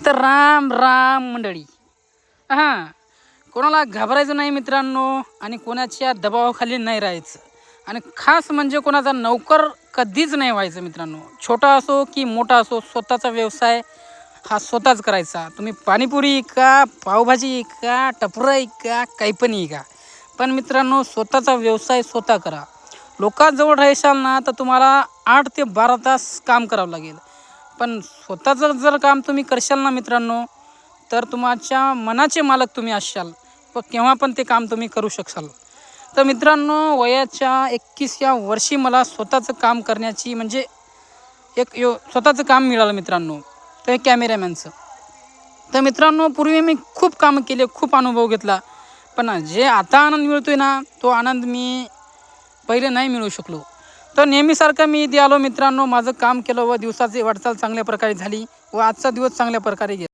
तर राम राम मंडळी. हां, कोणाला घाबरायचं नाही मित्रांनो आणि कोणाच्या दबावाखाली नाही राहायचं आणि खास म्हणजे कोणाचा नौकर कधीच नाही व्हायचं मित्रांनो. छोटा असो की मोठा असो, स्वतःचा व्यवसाय हा स्वतःच करायचा. तुम्ही पाणीपुरी का पावभाजी का टपरं का काही पण का, पण मित्रांनो स्वतःचा व्यवसाय स्वतः करा. लोकांजवळ राहायचाल ना तर तुम्हाला 8 ते 12 तास काम करावं लागेल, पण स्वतःचं जर काम तुम्ही करशाल ना मित्रांनो, तर तुमच्या मनाचे मालक तुम्ही असाल व केव्हा पण ते काम तुम्ही करू शकाल. तर मित्रांनो, वयाच्या 21व्या वर्षी मला स्वतःचं काम करण्याची म्हणजे स्वतःचं काम मिळालं मित्रांनो, ते कॅमेरामॅनचं. तर मित्रांनो, पूर्वी मी खूप कामं केले, खूप अनुभव घेतला, पण जे आता आनंद मिळतोय ना, तो आनंद मी पहिले नाही मिळू शकलो. तर नेहमीसारखं मी इथे आलो मित्रांनो, माझं काम केलं व दिवसाची वाटचाल चांगल्या प्रकारे झाली व आजचा दिवस चांगल्या प्रकारे गेला.